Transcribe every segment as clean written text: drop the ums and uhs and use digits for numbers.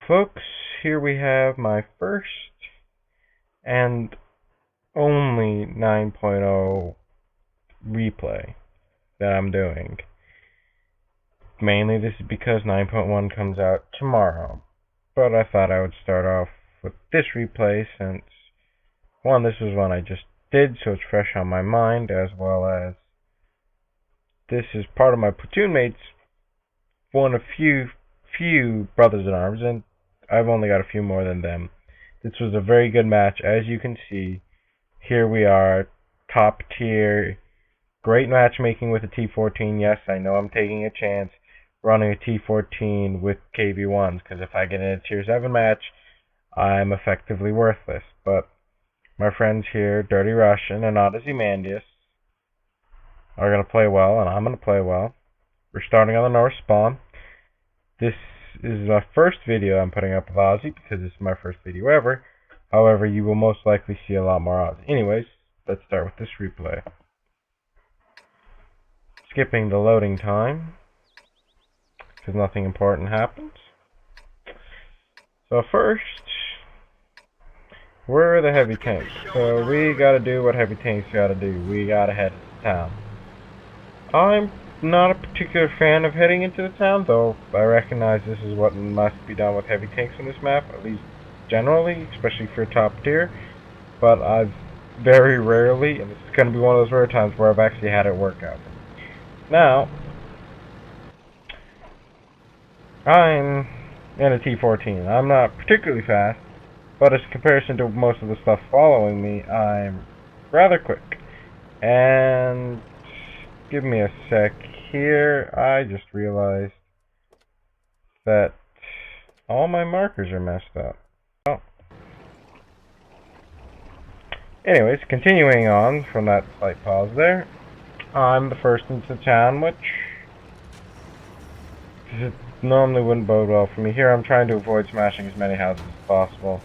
Folks, here we have my first and only 9.0 replay that I'm doing. Mainly this is because 9.1 comes out tomorrow, but I thought I would start off with this replay since, one, this was one I just did, so it's fresh on my mind, as well as this is part of my platoon mates, one of few brothers in arms, and I've only got a few more than them. This was a very good match, as you can see. Here we are, top tier, great matchmaking with a T14. Yes, I know I'm taking a chance running a T14 with KV1s, because if I get in a tier 7 match, I'm effectively worthless. But my friends here, Dirty Russian and Ozzymandius1, are going to play well, and I'm going to play well. We're starting on the north spawn. This is my first video I'm putting up with Ozzy, because this is my first video ever. However, you will most likely see a lot more Ozzy. Anyways, let's start with this replay. Skipping the loading time, because nothing important happens. So first, where are the heavy tanks? So we gotta do what heavy tanks gotta do. We gotta head to town. I'm not a particular fan of heading into the town, though I recognize this is what must be done with heavy tanks on this map, at least generally, especially for top tier. But I've very rarely, and this is going to be one of those rare times where I've actually had it work out. Now, I'm in a T14. I'm not particularly fast, but as comparison to most of the stuff following me, I'm rather quick. And give me a sec here. I just realized that all my markers are messed up. Oh. Anyways, continuing on from that slight pause there, I'm the first into town, which normally wouldn't bode well for me. Here I'm trying to avoid smashing as many houses as possible.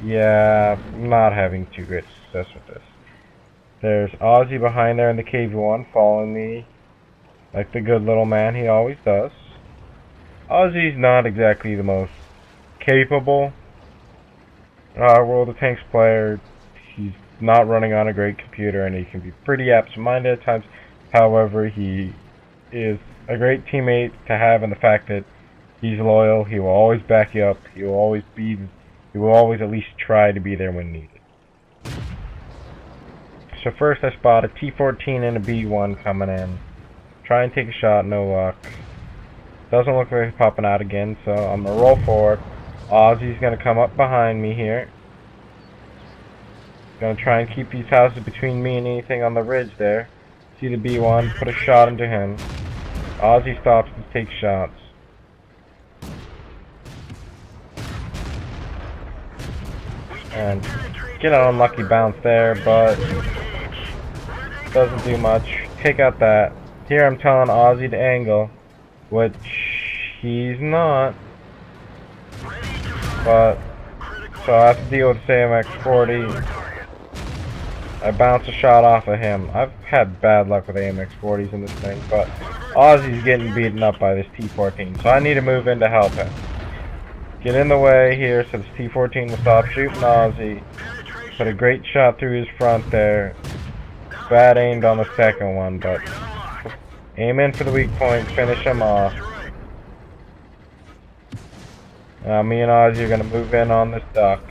Yeah, not having too great success with this. There's Ozzy behind there in the KV1 following me like the good little man he always does. Ozzy's not exactly the most capable World of Tanks player. He's not running on a great computer, and he can be pretty absent-minded at times. However, he is a great teammate to have in the fact that he's loyal. He will always back you up. He will always at least try to be there when needed. So first I spot a T14 and a B1 coming in. Try and take a shot, no luck. Doesn't look like he's popping out again, so I'm going to roll forward. Ozzy's going to come up behind me here. Going to try and keep these houses between me and anything on the ridge there. See the B1, put a shot into him. Ozzy stops and takes shots. And get an unlucky bounce there, but doesn't do much. Take out that. Here I'm telling Ozzy to angle, which he's not. But so I have to deal with AMX-40. I bounce a shot off of him. I've had bad luck with AMX-40s in this thing, but Ozzy's getting beaten up by this T14, so I need to move in to help him. Get in the way here so this T14 will stop shooting Ozzy. Put a great shot through his front there. Bad aimed on the second one, but aim in for the weak point, finish him off. Now me and Ozzy are going to move in on this duck.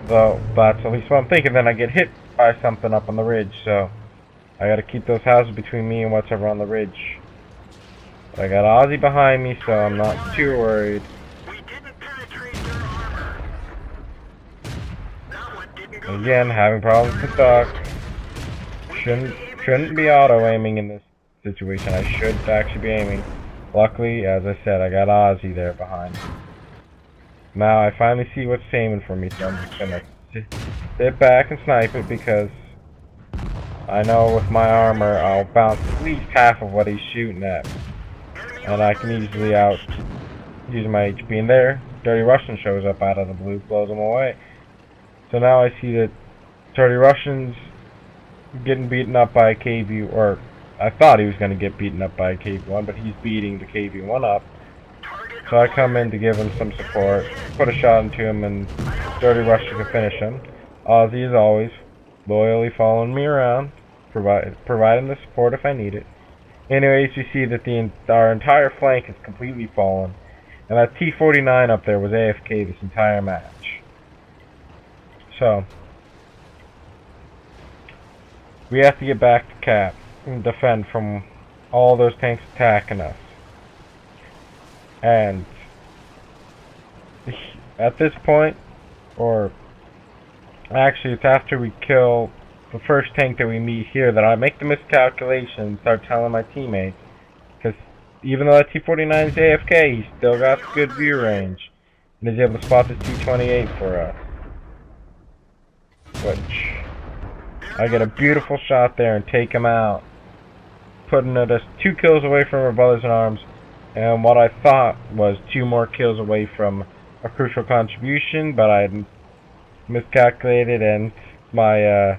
Though that's at least what I'm thinking. Then I get hit by something up on the ridge, so I got to keep those houses between me and whatever on the ridge. But I got Ozzy behind me, so I'm not too worried. Again, having problems with the duck. Shouldn't be auto-aiming in this situation. I should actually be aiming. Luckily, as I said, I got Ozzy there behind. Now I finally see what's aiming for me, so I'm just gonna sit back and snipe it, because I know with my armor I'll bounce at least half of what he's shooting at. And I can easily use my HP. And there, Dirty Russian shows up out of the blue, blows him away. So now I see that Dirty Russian's getting beaten up by a KV, or I thought he was going to get beaten up by a KV1, but he's beating the KV1 up. So I come in to give him some support, put a shot into him, and Dirty Russia can finish him. Ozzy, as always, loyally following me around, providing the support if I need it. Anyways, you see that our entire flank is completely fallen, and that T14 up there was AFK this entire match. So, we have to get back to cap and defend from all those tanks attacking us. And at this point, or actually it's after we kill the first tank that we meet here, that I make the miscalculation and start telling my teammates, because even though that T14 is AFK, he's still got good view range and is able to spot this T28 for us. Which I get a beautiful shot there and take him out, putting us 2 kills away from our brothers in arms, and what I thought was 2 more kills away from a crucial contribution, but I miscalculated, and my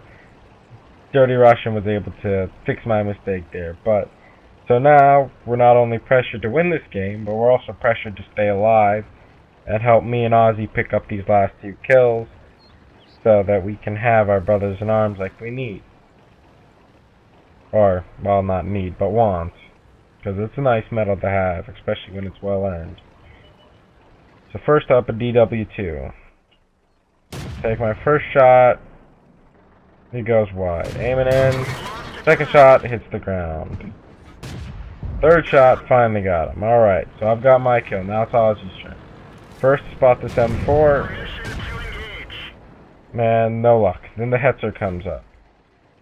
Dirty Russian was able to fix my mistake there. But so now we're not only pressured to win this game, but we're also pressured to stay alive and help me and Ozzy pick up these last 2 kills, so that we can have our brothers in arms like we need. Or, well, not need, but want. Because it's a nice medal to have, especially when it's well earned. So first up, a DW2. Take my first shot. He goes wide. Aiming in. Second shot hits the ground. Third shot finally got him. Alright, so I've got my kill. Now it's Ozzy's turn. First spot the M4. Man, no luck. Then the Hetzer comes up.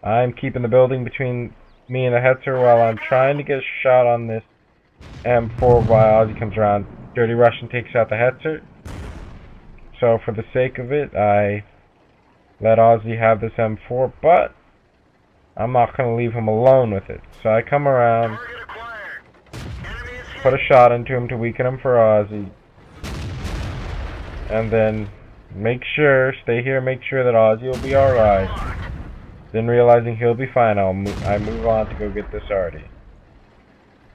I'm keeping the building between me and the Hetzer while I'm trying to get a shot on this M4 while Ozzy comes around. Dirty Russian takes out the Hetzer. So for the sake of it, I let Ozzy have this M4, but I'm not going to leave him alone with it. So I come around, put a shot into him to weaken him for Ozzy, and then stay here, make sure that Ozzy will be alright. Then realizing he'll be fine, I move on to go get this Artie.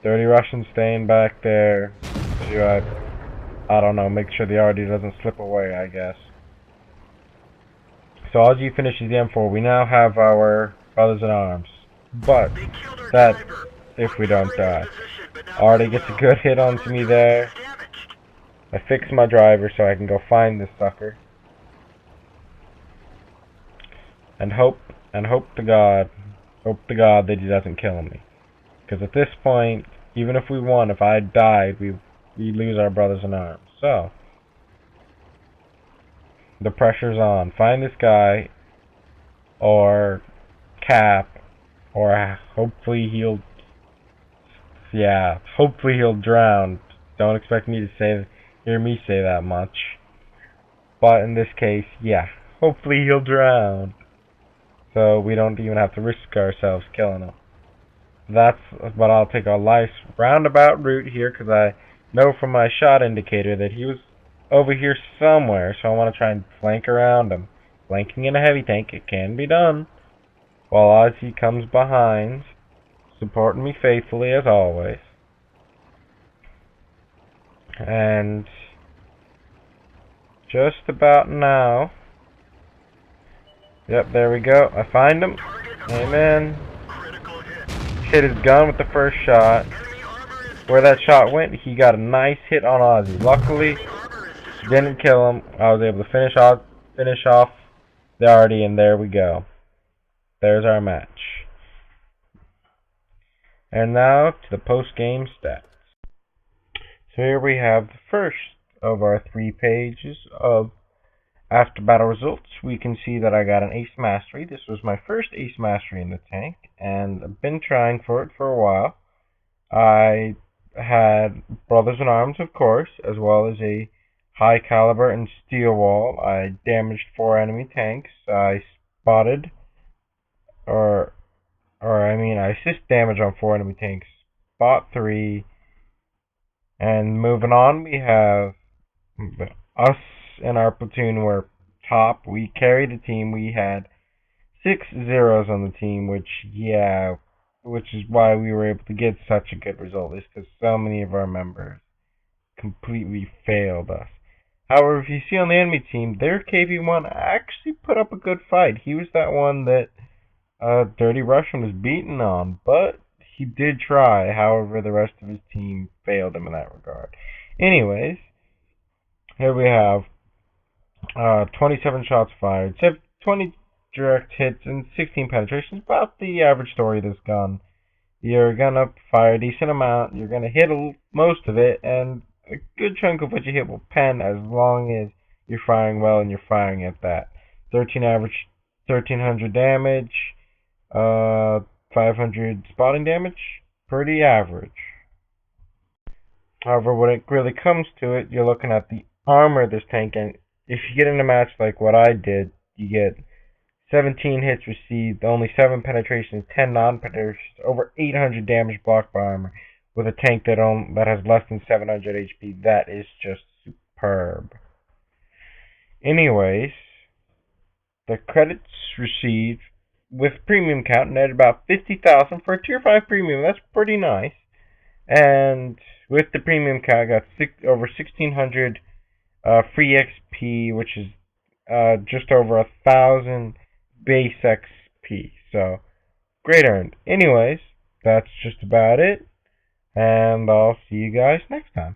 Dirty Russian staying back there to, I don't know, make sure the Artie doesn't slip away, I guess. So Ozzy finishes the M4. We now have our brothers in arms. But, that, if we don't die. Artie gets a good hit onto me there. I fix my driver so I can go find this sucker. And hope to God that he doesn't kill me. Because at this point, even if we won, if I died, we lose our brothers in arms. So, the pressure's on. Find this guy, or cap, or hopefully he'll drown. Don't expect me to hear me say that much. But in this case, yeah, hopefully he'll drown. So we don't even have to risk ourselves killing him. But I'll take a nice roundabout route here, because I know from my shot indicator that he was over here somewhere, so I want to try and flank around him. Flanking in a heavy tank, it can be done. While Ozzy comes behind, supporting me faithfully as always. And just about now, yep, there we go. I find him. Amen. Hit his gun with the first shot. Where that shot went, he got a nice hit on Ozzy. Luckily, didn't kill him. I was able to finish off the Artie, and there we go. There's our match. And now to the post-game stats. So here we have the first of our 3 pages of after battle results. We can see that I got an Ace Mastery. This was my first Ace Mastery in the tank, and I've been trying for it for a while. I had Brothers in Arms, of course, as well as a high caliber and steel wall. I damaged 4 enemy tanks. I spotted, I assist damage on 4 enemy tanks. Spot 3. And moving on, we have us and our platoon were top. We carried the team. We had 6 zeros on the team, which is why we were able to get such a good result, is because so many of our members completely failed us. However, if you see on the enemy team, their KV1 actually put up a good fight. He was that one that Dirty Russian was beaten on, but he did try. However, the rest of his team failed him in that regard. Anyways, here we have 27 shots fired, 20 direct hits, and 16 penetrations. About the average story of this gun. You're gonna fire a decent amount, you're gonna hit most of it, and a good chunk of what you hit will pen as long as you're firing well and you're firing at that. 1300 damage, 500 spotting damage, pretty average. However, when it really comes to it, you're looking at the armor of this tank, and if you get in a match like what I did, you get 17 hits received, only 7 penetrations, 10 non-penetrations, over 800 damage blocked by armor, with a tank that has less than 700 HP. That is just superb. Anyways, the credits received with premium count netted about 50,000 for a tier 5 premium. That's pretty nice. And with the premium count, I got over 1,600 free XP, which is just over 1,000 base XP. So, great earned. Anyways, that's just about it. And I'll see you guys next time.